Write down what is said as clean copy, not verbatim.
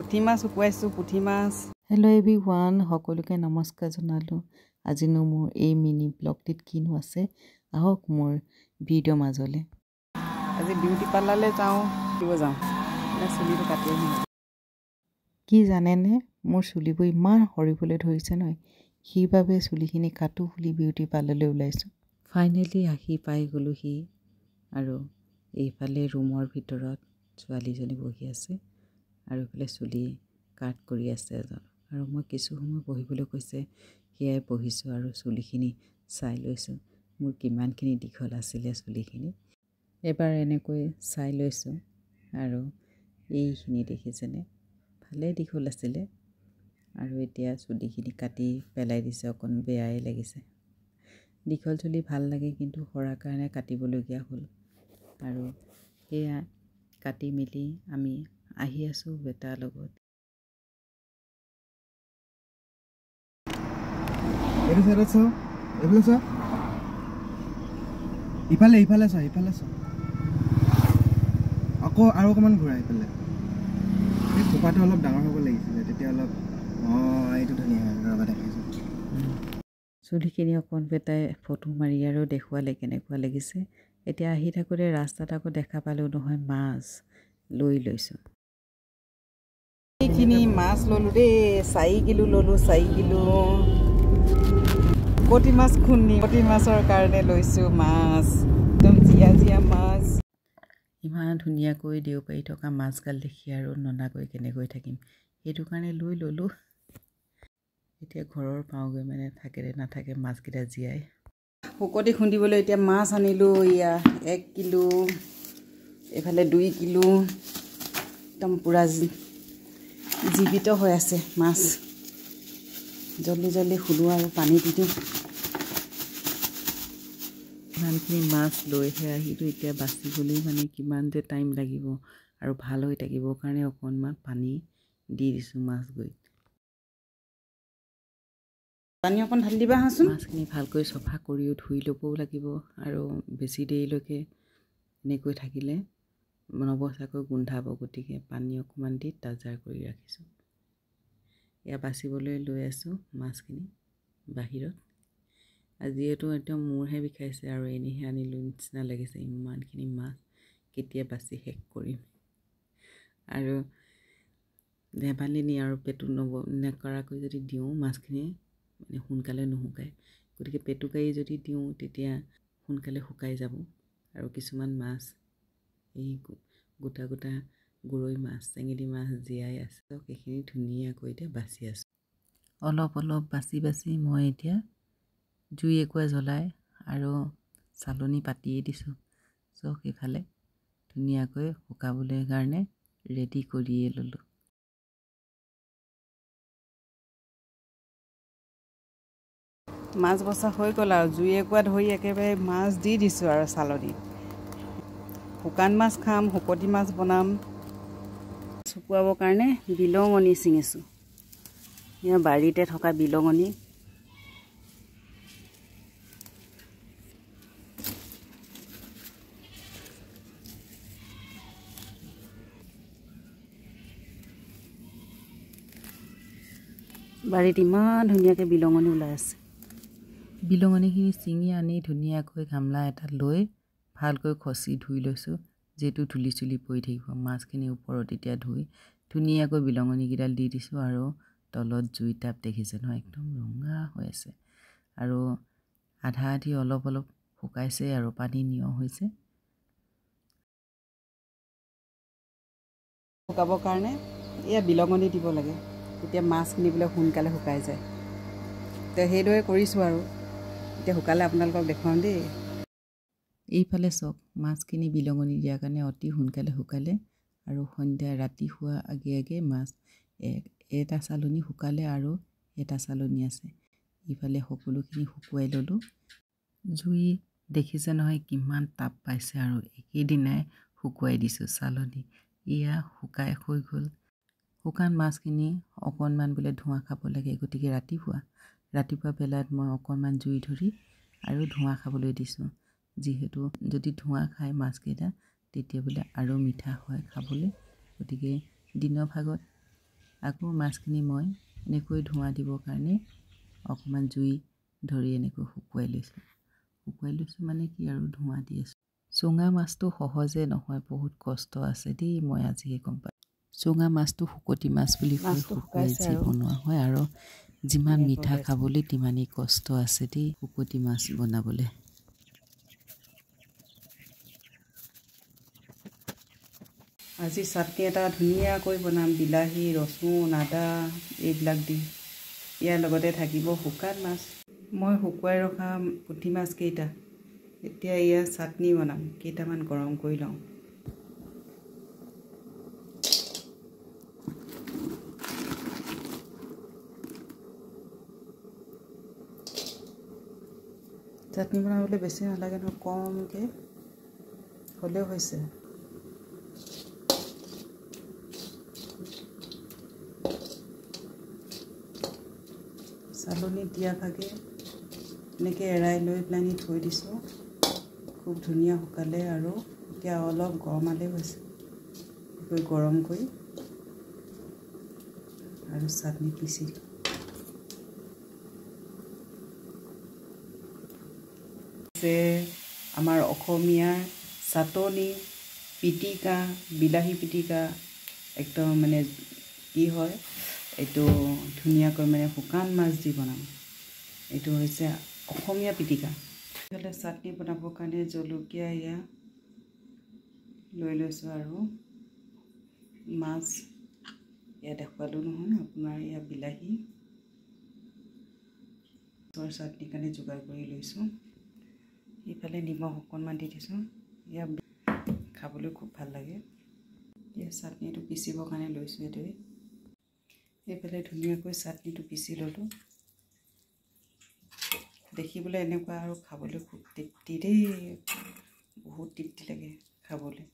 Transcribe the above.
পুঠি মাছ শুকুৱাইছোঁ পুঠি মাছ hello' everyone সকলোকে নমস্কাৰ জনালোঁ আজিনো মোৰ এই মিনি ব্লগটিত কিনো আছে আহক মোৰ ভিডিঅ' মাজলৈ আজি বিউটি পাৰ্লাৰলৈ যাওঁ চুলিটো কাটি আহিম কি জানেনে মোৰ চুলিবোৰ ইমান সৰিবলৈ ধৰিছে নহয় সেইবাবে চুলিখিনি কাটো বুলি বিউটি পাৰ্লাৰলৈ ওলাইছোঁ ফাইনেলি আহি পাই গ'লোহি আৰু এইফালে ৰুমৰ ভিতৰত ছোৱালীজনী বহি আছে আৰু এইফালে চুলি কাট কৰি আছে এজন আৰু মই কিছু সময় বহিবলৈ কৈছে সেয়াই বহিছোঁ আৰু চুলিখিনি চাই লৈছোঁ মোৰ কিমানখিনি দীঘল আছিলে চুলিখিনি এবাৰ এনেকৈ চাই লৈছোঁ আৰু এইখিনি দেখিছেনে ভালেই দীঘল আছিলে আৰু এতিয়া চুলিখিনি কাটি পেলাই দিছে অকণ বেয়াই লাগিছে দীঘল চুলি ভাল লাগে কিন্তু সৰাৰ কাৰণে কাটিবলগীয়া হ'ল আৰু সেয়া কাটি মেলি আমি আহি আছোঁ বেটাৰ লগত এইটো চাইডত চাওঁ এইফালে চা ইফালে চা আকৌ আৰু অকণমান ঘূৰা ইফালে এই খোপাটো অলপ ডাঙৰ হ'ব লাগিছিলে তেতিয়া অলপ এইটো ধুনীয়া ৰবা দেখাইছোঁ চুলিখিনি অকণ বেটাই ফটো মাৰি আৰু দেখুৱালে কেনেকুৱা লাগিছে এতিয়া আহি থাকোঁতে ৰাস্তাত আকৌ দেখা পালোঁ নহয় মাছ লৈছোঁ এইখিনি মাছ ল'লোঁ দেই 4 কিলো ল'লোঁ 4 কিলো পুঠি মাছ পুঠি মাছৰ কাৰণে লৈছোঁ মাছ একদম জীয়া মাছ ইমান ধুনীয়াকৈ দেউপাৰি থকা মাছগাল দেখি আৰু ননাকৈ কেনেকৈ থাকিম সেইটো কাৰণে লৈ ল'লোঁ এতিয়া ঘৰৰ পাওঁগৈ মানে থাকে নাথাকে মাছকেইটা জীয়াই শুকতি খুন্দিবলৈ এতিয়া মাছ আনিলোঁ এয়া 1 কিলো এইফালে 2 কিলো একদম পূৰা জীৱিত হৈ আছে মাছ জলদি খুন্দো আৰু পানী দি দিওঁ ইমানখিনি মাছ লৈহে আহিলোঁ এতিয়া বাচিবলৈ মানে কিমান যে টাইম লাগিব আৰু ভাল হৈ থাকিবৰ কাৰণে অকণমান পানী দি দিছোঁ মাছ গৈ পানী অকণ ঢালি দিবা হাচোন মাছখিনি ভালকৈ চফা কৰিও ধুই ল'বও লাগিব আৰু বেছি দেৰিলৈকে এনেকৈ থাকিলে নবচাকৈ গোন্ধাব গতিকে পানী অকণমান দি তাজাৰ কৰি ৰাখিছোঁ এয়া বাচিবলৈ লৈ আছোঁ মাছখিনি বাহিৰত আজিয়েতো একদম মূৰহে বিষাইছে আৰু এনেহে আনিলোঁ নিচিনা লাগিছে ইমানখিনি মাছ কেতিয়া বাচি শেষ কৰিম আৰু ধেমালি নি আৰু পেটু নকৰাকৈ যদি দিওঁ মাছখিনি মানে সোনকালে নুশুকায় গতিকে পেটুকাৰি যদি দিওঁ তেতিয়া সোনকালে শুকাই যাব আৰু কিছুমান মাছ এই গোটা গৰৈ মাছ চেঙেলী মাছ জীয়াই আছে সেইখিনি ধুনীয়াকৈ এতিয়া বাচি আছোঁ অলপ বাচি মই এতিয়া জুই একুৰা জ্বলাই আৰু চালনী পাতিয়ে দিছোঁ ইফালে ধুনীয়াকৈ শুকাবলৈ কাৰণে ৰেডি কৰিয়ে ল'লোঁ মাছ বচা হৈ গ'ল আৰু জুই একুৰা ধৰি একেবাৰে মাছ দি দিছোঁ আৰু চালনীত শুকান মাছ খাম শুকতি মাছ বনাম শুকুৱাবৰ কাৰণে বিলঙনি ছিঙিছোঁ এয়া বাৰীতে থকা বিলঙনি বাৰীত ইমান ধুনীয়াকৈ বিলঙনি ওলাই আছে বিলঙনিখিনি ছিঙি আনি ধুনীয়াকৈ গামলা এটা লৈ ভালকৈ খচি ধুই লৈছোঁ যিহেতু ধূলি চুলি পৰি থাকিব মাছখিনি ওপৰত এতিয়া ধুই ধুনীয়াকৈ বিলঙনিকেইডাল দি দিছোঁ আৰু তলত জুই টাপ দেখিছে নহয় একদম ৰঙা হৈ আছে আৰু আধা আধি অলপ শুকাইছে আৰু পানী নিয়ৰ হৈছে শুকাবৰ কাৰণে এয়া বিলঙনি দিব লাগে তেতিয়া মাছখিনি বোলে সোনকালে শুকাই যায় তো সেইদৰে কৰিছোঁ আৰু এতিয়া শুকালে আপোনালোকক দেখুৱাওঁ দেই এইফালে চাওক মাছখিনি বিলঙনি দিয়াৰ কাৰণে অতি সোনকালে শুকালে আৰু সন্ধিয়া ৰাতি শোৱা আগে মাছ এটা চালনী শুকালে আৰু এটা চালনী আছে ইফালে সকলোখিনি শুকুৱাই ল'লোঁ জুই দেখিছে নহয় কিমান তাপ পাইছে আৰু একেদিনাই শুকুৱাই দিছোঁ চালনী এয়া শুকাই হৈ গ'ল শুকান মাছখিনি অকণমান বোলে ধোঁৱা খাব লাগে গতিকে ৰাতিপুৱা বেলাত মই অকণমান জুই ধৰি আৰু ধোঁৱা খাবলৈ দিছোঁ যিহেতু যদি ধোঁৱা খায় মাছকেইটা তেতিয়া বোলে আৰু মিঠা হয় খাবলৈ গতিকে দিনৰ ভাগত আকৌ মাছখিনি মই এনেকৈ ধোঁৱা দিবৰ কাৰণে অকণমান জুই ধৰি এনেকৈ শুকুৱাই লৈছোঁ মানে কি আৰু ধোঁৱা দি আছোঁ। চুঙা মাছটো সহজে নহয়, বহুত কষ্ট আছে দেই। মই আজিহে গম পালোঁ চুঙা মাছটো শুকতি মাছ বুলি কয়, শুকুৱাই যি বনোৱা হয়। আৰু যিমান মিঠা খাবলৈ তিমানেই কষ্ট আছে দেই শুকতি মাছ বনাবলৈ। আজি চাটনি এটা ধুনীয়াকৈ বনাম, বিলাহী, ৰচুন, আদা এইবিলাক দি। ইয়াৰ লগতে থাকিব শুকান মাছ। মই শুকুৱাই ৰখা পুঠি মাছকেইটা এতিয়া ইয়াৰ চাটনি বনাম। কেইটামান গৰম কৰি লওঁ। চাটনি বনাবলৈ বেছি নালাগে নহয়, কমকৈ হ'লেও হৈছে। চালনীত দিয়া ভাগে এনেকৈ এৰাই লৈ পেলাই থৈ দিছোঁ। খুব ধুনীয়া শুকালে আৰু এতিয়া অলপ গৰমালেই হৈছে। এনেকৈ গৰম কৰি আৰু চাটনি পিচি দিওঁ। আমাৰ অসমীয়াৰ চাটনি, পিটিকা, বিলাহী পিটিকা একদম মানে কি হয়, এইটো ধুনীয়াকৈ মানে শুকান মাছ দি বনাম। এইটো হৈছে অসমীয়া পিটিকা। ইফালে চাটনি বনাবৰ কাৰণে জলকীয়া এয়া লৈ লৈছোঁ আৰু মাছ এয়া দেখুৱালোঁ নহয় আপোনাৰ, এয়া বিলাহী চাটনিৰ কাৰণে যোগাৰ কৰি লৈছোঁ। ইফালে নিমখ অকণমান দি দিছোঁ। এয়া খাবলৈ খুব ভাল লাগে। এয়া চাটনিটো পিচিবৰ কাৰণে লৈছোঁ এইটোৱে। এইফালে ধুনীয়াকৈ চাটনিটো পিচি ল'লোঁ। দেখিবলৈ এনেকুৱা আৰু খাবলৈ খুব তৃপ্তি দেই, বহুত তৃপ্তি লাগে খাবলৈ।